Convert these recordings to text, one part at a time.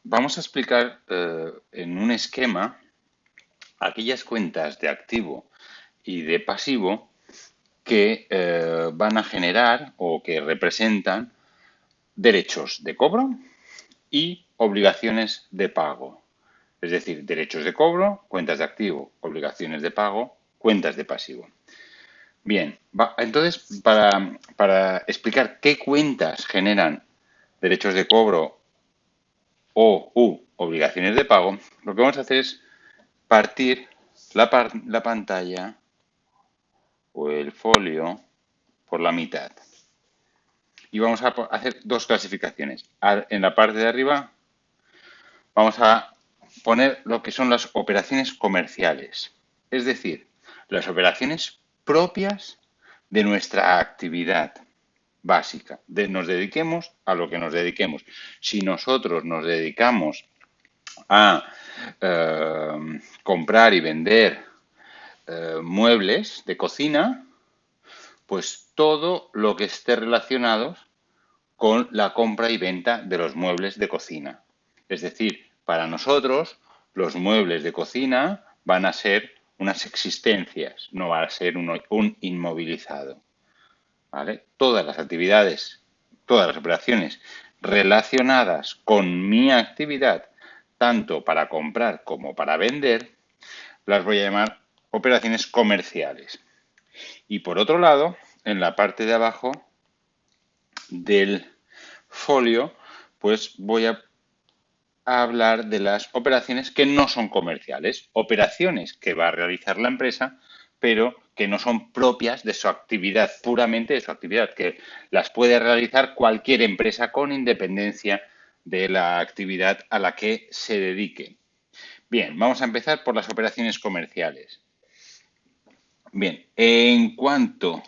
vamos a explicar en un esquema aquellas cuentas de activo y de pasivo que van a generar o que representan derechos de cobro y obligaciones de pago. Es decir, derechos de cobro, cuentas de activo, obligaciones de pago, cuentas de pasivo. Bien, entonces para explicar qué cuentas generan derechos de cobro o obligaciones de pago, lo que vamos a hacer es partir la pantalla o el folio por la mitad. Y vamos a hacer dos clasificaciones. En la parte de arriba vamos a poner lo que son las operaciones comerciales, es decir, las operaciones propias de nuestra actividad básica. Nos dediquemos a lo que nos dediquemos. Si nosotros nos dedicamos a comprar y vender muebles de cocina, pues todo lo que esté relacionado con la compra y venta de los muebles de cocina. Es decir, para nosotros los muebles de cocina van a ser unas existencias, no va a ser un inmovilizado. ¿Vale? Todas las actividades, todas las operaciones relacionadas con mi actividad, tanto para comprar como para vender, las voy a llamar operaciones comerciales. Y por otro lado, en la parte de abajo del folio, pues voy a hablar de las operaciones que no son comerciales, operaciones que va a realizar la empresa, pero que no son propias de su actividad, puramente de su actividad, que las puede realizar cualquier empresa con independencia de la actividad a la que se dedique. Bien, vamos a empezar por las operaciones comerciales. Bien, en cuanto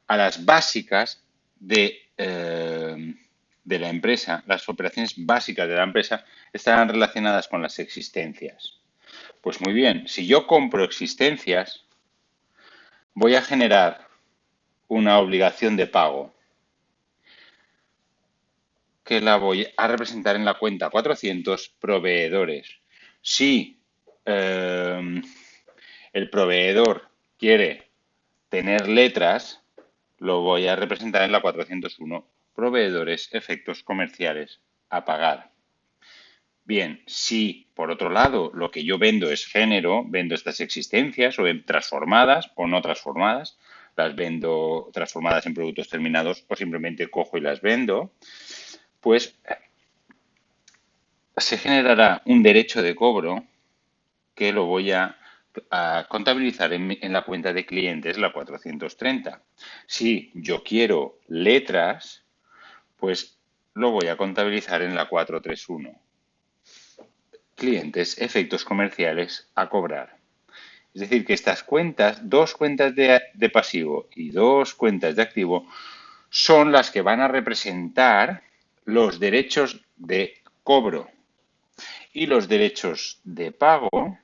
a las básicas de la empresa, las operaciones básicas de la empresa estarán relacionadas con las existencias. Pues muy bien, si yo compro existencias, voy a generar una obligación de pago que la voy a representar en la cuenta 400 proveedores. Si el proveedor quiere tener letras, lo voy a representar en la 401 proveedores, efectos comerciales a pagar. Bien, si por otro lado lo que yo vendo es género, vendo estas existencias o transformadas o no transformadas, las vendo transformadas en productos terminados o simplemente cojo y las vendo, pues se generará un derecho de cobro que lo voy a contabilizar en la cuenta de clientes, la 430. Si yo quiero letras, pues lo voy a contabilizar en la 431. Clientes, efectos comerciales a cobrar. Es decir, que estas cuentas, dos cuentas de pasivo y dos cuentas de activo, son las que van a representar los derechos de cobro y los derechos de pago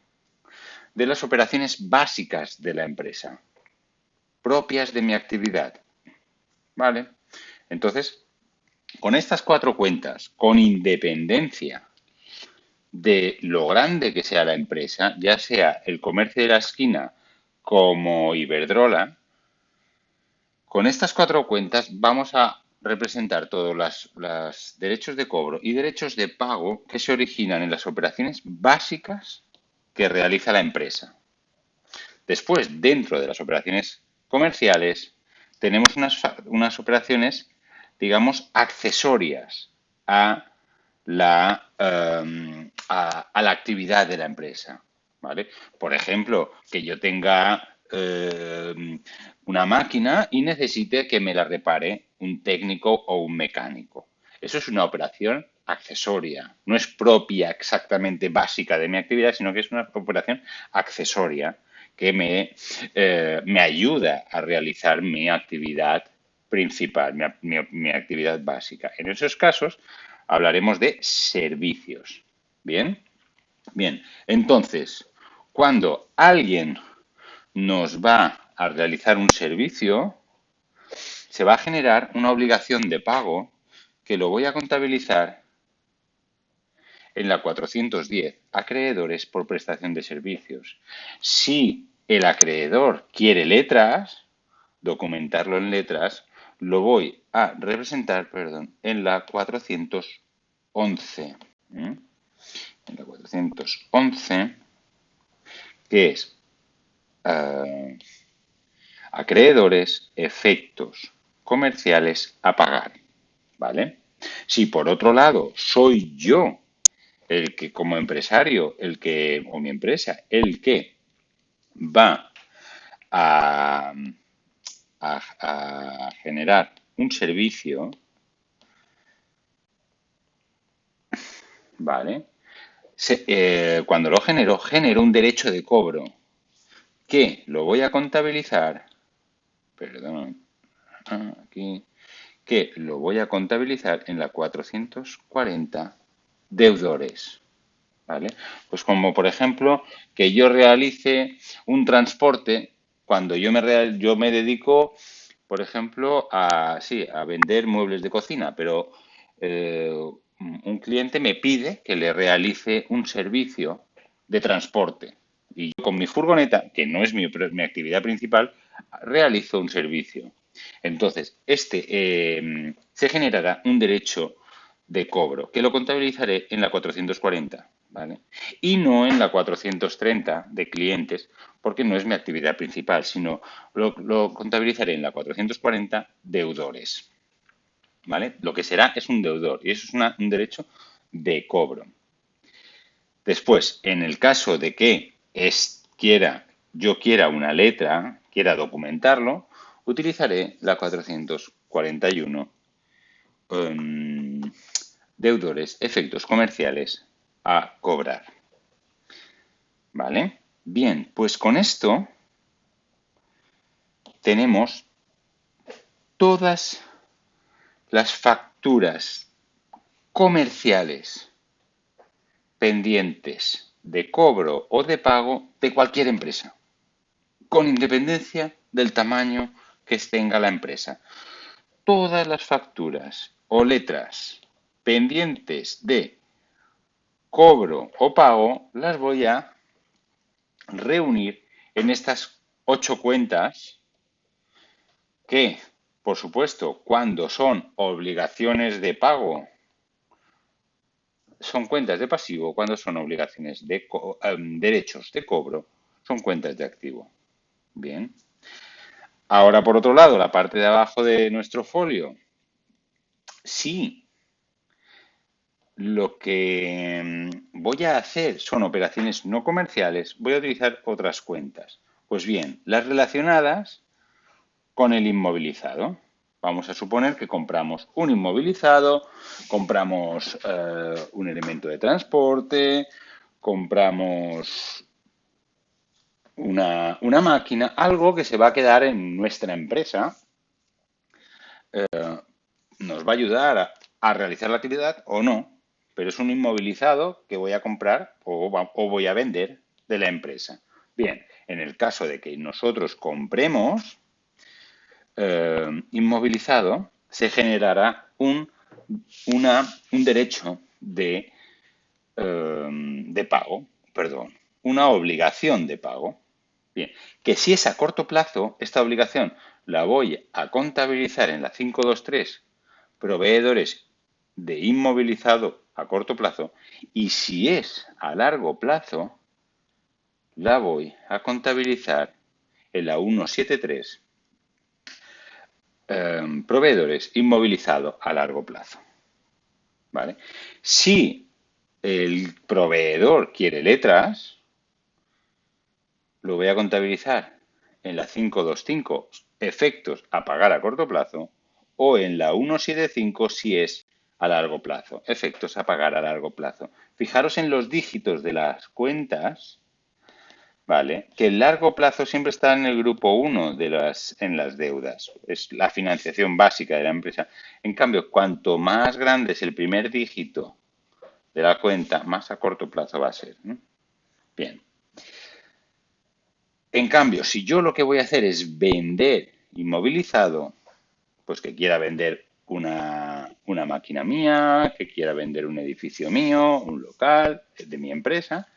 de las operaciones básicas de la empresa, propias de mi actividad. ¿Vale? Entonces, con estas cuatro cuentas, con independencia de lo grande que sea la empresa, ya sea el comercio de la esquina como Iberdrola, con estas cuatro cuentas vamos a representar todos los derechos de cobro y derechos de pago que se originan en las operaciones básicas que realiza la empresa. Después, dentro de las operaciones comerciales, tenemos unas operaciones, digamos, accesorias a la actividad de la empresa. ¿Vale? Por ejemplo, que yo tenga una máquina y necesite que me la repare un técnico o un mecánico. Eso es una operación accesoria. No es propia exactamente básica de mi actividad, sino que es una operación accesoria que me ayuda a realizar mi actividad principal, mi actividad básica. En esos casos hablaremos de servicios. ¿Bien? Bien, entonces, cuando alguien nos va a realizar un servicio, se va a generar una obligación de pago que lo voy a contabilizar en la 410, acreedores por prestación de servicios. Si el acreedor quiere letras, documentarlo en letras, lo voy a representar, perdón, en la 411. ¿eh? En la 411, que es acreedores, efectos comerciales a pagar, ¿vale? Si por otro lado soy yo el que como empresario, o mi empresa, el que va a, a generar un servicio, ¿vale? Cuando lo genero un derecho de cobro que lo voy a contabilizar, perdón, aquí, que lo voy a contabilizar en la 440 deudores, ¿vale? Pues como por ejemplo que yo realice un transporte cuando yo me dedico, por ejemplo, sí, a vender muebles de cocina, pero un cliente me pide que le realice un servicio de transporte. Y yo con mi furgoneta, que no es mi actividad principal, realizo un servicio. Entonces, se generará un derecho de cobro, que lo contabilizaré en la 440, ¿vale? Y no en la 430 de clientes, porque no es mi actividad principal, sino lo contabilizaré en la 440 deudores, ¿vale? Lo que será es un deudor y eso es un derecho de cobro. Después, en el caso de que yo quiera una letra, quiera documentarlo, utilizaré la 441 deudores, efectos comerciales a cobrar. ¿Vale? Bien, pues con esto tenemos todas las facturas comerciales pendientes de cobro o de pago de cualquier empresa, con independencia del tamaño que tenga la empresa. Todas las facturas o letras pendientes de cobro o pago las voy a reunir en estas 8 cuentas que, por supuesto, cuando son obligaciones de pago, son cuentas de pasivo, cuando son obligaciones de derechos de cobro, son cuentas de activo. Bien. Ahora, por otro lado, la parte de abajo de nuestro folio. Si lo que voy a hacer son operaciones no comerciales, voy a utilizar otras cuentas. Pues bien, las relacionadas con el inmovilizado. Vamos a suponer que compramos un inmovilizado, compramos un elemento de transporte, compramos una máquina, algo que se va a quedar en nuestra empresa, nos va a ayudar a realizar la actividad o no, pero es un inmovilizado que voy a comprar o voy a vender de la empresa. Bien, en el caso de que nosotros compremos inmovilizado, se generará un derecho de pago, perdón, una obligación de pago. Bien, que si es a corto plazo, esta obligación la voy a contabilizar en la 523, proveedores de inmovilizado a corto plazo, y si es a largo plazo, la voy a contabilizar en la 173, proveedores inmovilizado a largo plazo. ¿Vale? Si el proveedor quiere letras, lo voy a contabilizar en la 525 efectos a pagar a corto plazo o en la 175 si es a largo plazo, efectos a pagar a largo plazo. Fijaros en los dígitos de las cuentas, ¿vale? Que el largo plazo siempre está en el grupo 1 en las deudas. Es la financiación básica de la empresa. En cambio, cuanto más grande es el primer dígito de la cuenta, más a corto plazo va a ser, ¿no? Bien. En cambio, si yo lo que voy a hacer es vender inmovilizado, pues que quiera vender una una máquina mía, que quiera vender un edificio mío, un local de mi empresa,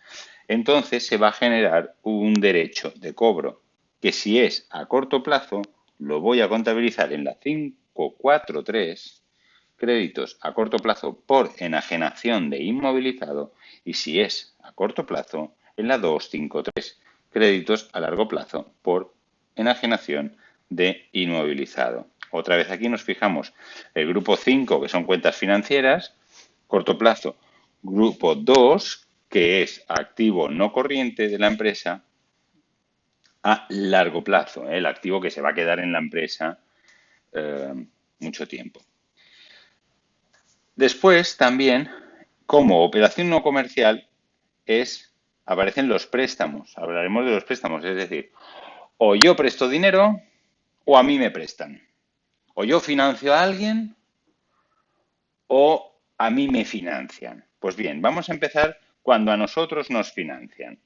entonces se va a generar un derecho de cobro que si es a corto plazo, lo voy a contabilizar en la 543, créditos a corto plazo por enajenación de inmovilizado, y si es a corto plazo, en la 253, créditos a largo plazo por enajenación de inmovilizado. Otra vez aquí nos fijamos el grupo 5, que son cuentas financieras, corto plazo. Grupo 2, que es activo no corriente de la empresa a largo plazo, el activo que se va a quedar en la empresa mucho tiempo. Después también, como operación no comercial, aparecen los préstamos. Hablaremos de los préstamos, es decir, o yo presto dinero o a mí me prestan. O yo financio a alguien o a mí me financian. Pues bien, vamos a empezar cuando a nosotros nos financian.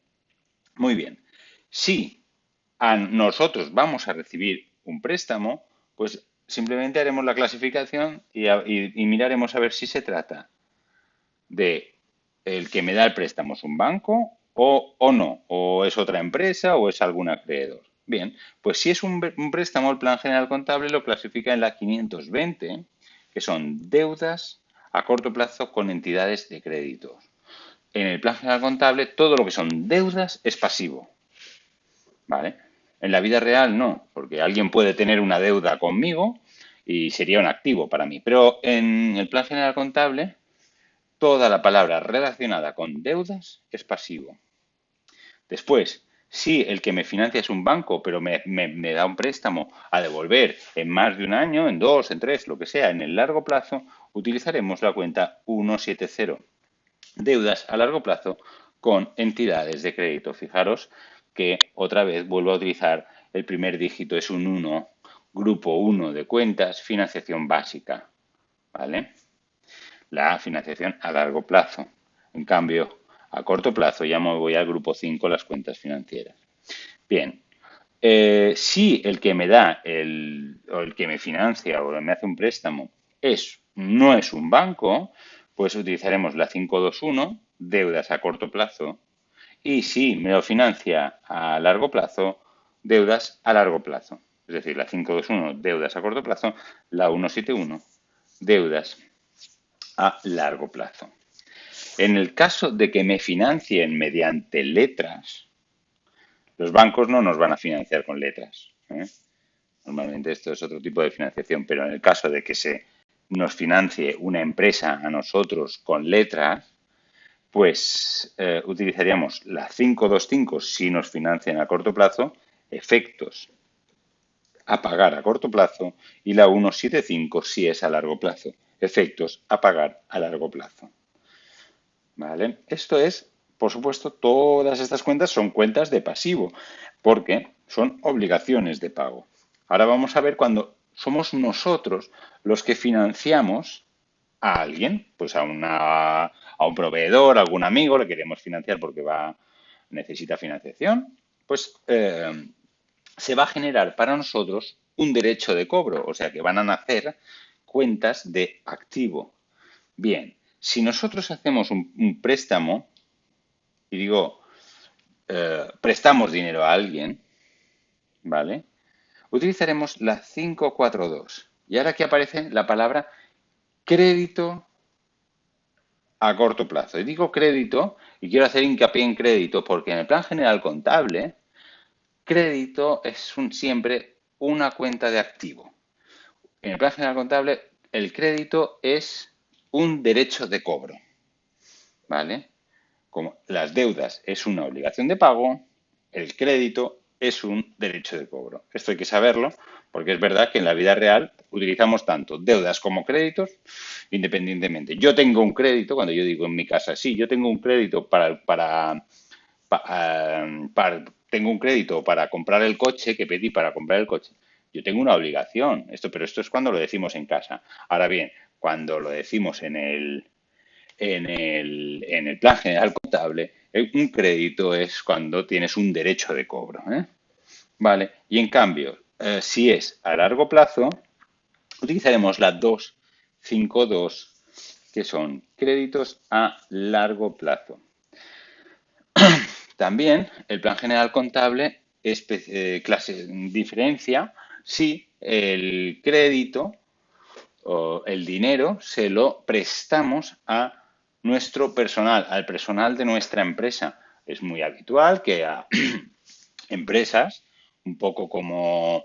Muy bien. Si a nosotros vamos a recibir un préstamo, pues simplemente haremos la clasificación y miraremos a ver si se trata de el que me da el préstamo es un banco o no, o es otra empresa o es algún acreedor. Bien, pues si es un préstamo, el Plan General Contable lo clasifica en la 520, que son deudas a corto plazo con entidades de crédito. En el Plan General Contable, todo lo que son deudas es pasivo, ¿vale? En la vida real no, porque alguien puede tener una deuda conmigo y sería un activo para mí. Pero en el Plan General Contable, toda la palabra relacionada con deudas es pasivo. Después, si el que me financia es un banco, pero me da un préstamo a devolver en más de un año, en 2, en 3, lo que sea, en el largo plazo, utilizaremos la cuenta 170. Deudas a largo plazo con entidades de crédito. Fijaros que otra vez vuelvo a utilizar el primer dígito, es un 1, grupo 1 de cuentas, financiación básica, ¿vale? La financiación a largo plazo. En cambio, a corto plazo ya me voy al grupo 5, las cuentas financieras. Bien, si el que me da o el que me financia o me hace un préstamo no es un banco, pues utilizaremos la 521, deudas a corto plazo, y si me lo financia a largo plazo, deudas a largo plazo. Es decir, la 521, deudas a corto plazo, la 171, deudas a largo plazo. En el caso de que me financien mediante letras, los bancos no nos van a financiar con letras, ¿eh? Normalmente esto es otro tipo de financiación, pero en el caso de que nos financie una empresa a nosotros con letras, pues utilizaríamos la 525 si nos financian a corto plazo, efectos a pagar a corto plazo, y la 175 si es a largo plazo, efectos a pagar a largo plazo. ¿Vale? Esto es, por supuesto, todas estas cuentas son cuentas de pasivo, porque son obligaciones de pago. Ahora vamos a ver cuando somos nosotros los que financiamos a alguien, pues a un proveedor, a algún amigo, le queremos financiar porque necesita financiación, pues se va a generar para nosotros un derecho de cobro, o sea que van a nacer cuentas de activo. Bien, si nosotros hacemos un préstamo, y digo, prestamos dinero a alguien, ¿vale? Utilizaremos la 542. Y ahora aquí aparece la palabra crédito a corto plazo. Y digo crédito, y quiero hacer hincapié en crédito, porque en el Plan General Contable, crédito es siempre una cuenta de activo. En el Plan General Contable, el crédito es un derecho de cobro, ¿vale? Como las deudas es una obligación de pago, el crédito es un derecho de cobro. Esto hay que saberlo porque es verdad que en la vida real utilizamos tanto deudas como créditos independientemente. Yo tengo un crédito, cuando yo digo en mi casa, sí, yo tengo un crédito tengo un crédito para comprar el coche que pedí para comprar el coche. Yo tengo una obligación, pero esto es cuando lo decimos en casa. Ahora bien, cuando lo decimos en el Plan General Contable, un crédito es cuando tienes un derecho de cobro, ¿eh? Vale, y en cambio, si es a largo plazo, utilizaremos la 5.2, que son créditos a largo plazo. También el plan general contable diferencia si el crédito o el dinero se lo prestamos a nuestro personal, al personal de nuestra empresa. Es muy habitual que a empresas, un poco como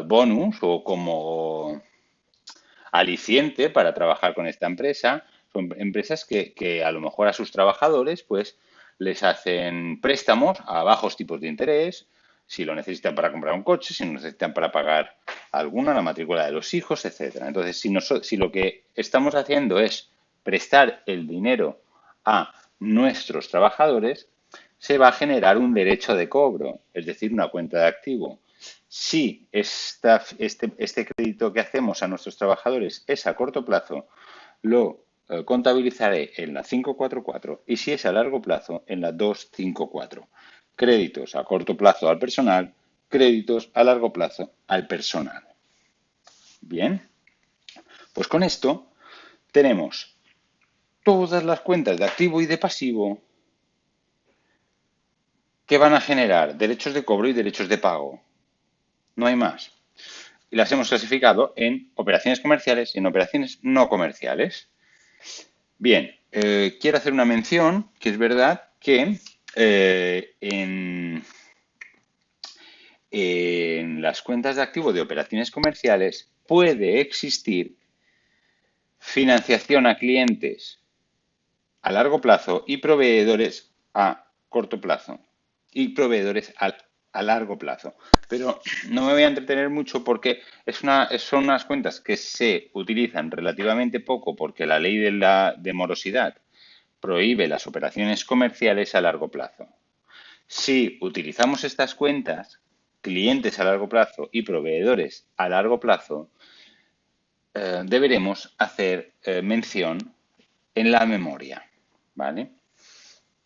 bonus o como aliciente para trabajar con esta empresa, son empresas que a lo mejor a sus trabajadores pues les hacen préstamos a bajos tipos de interés, si lo necesitan para comprar un coche, si lo necesitan para pagar la matrícula de los hijos, etcétera. Entonces, si lo que estamos haciendo es prestar el dinero a nuestros trabajadores, se va a generar un derecho de cobro, es decir, una cuenta de activo. Si este crédito que hacemos a nuestros trabajadores es a corto plazo, lo contabilizaré en la 544 y si es a largo plazo, en la 254. Créditos a corto plazo al personal, créditos a largo plazo al personal. Bien, pues con esto tenemos todas las cuentas de activo y de pasivo que van a generar derechos de cobro y derechos de pago. No hay más. Y las hemos clasificado en operaciones comerciales y en operaciones no comerciales. Bien, quiero hacer una mención que es verdad que en las cuentas de activo de operaciones comerciales puede existir financiación a clientes a largo plazo y proveedores a corto plazo y proveedores a largo plazo. Pero no me voy a entretener mucho porque son unas cuentas que se utilizan relativamente poco porque la ley de morosidad prohíbe las operaciones comerciales a largo plazo. Si utilizamos estas cuentas, clientes a largo plazo y proveedores a largo plazo, deberemos hacer mención en la memoria, ¿vale?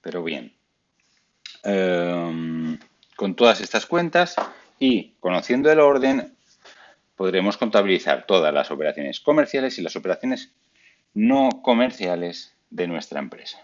Pero bien, con todas estas cuentas y conociendo el orden, podremos contabilizar todas las operaciones comerciales y las operaciones no comerciales de nuestra empresa.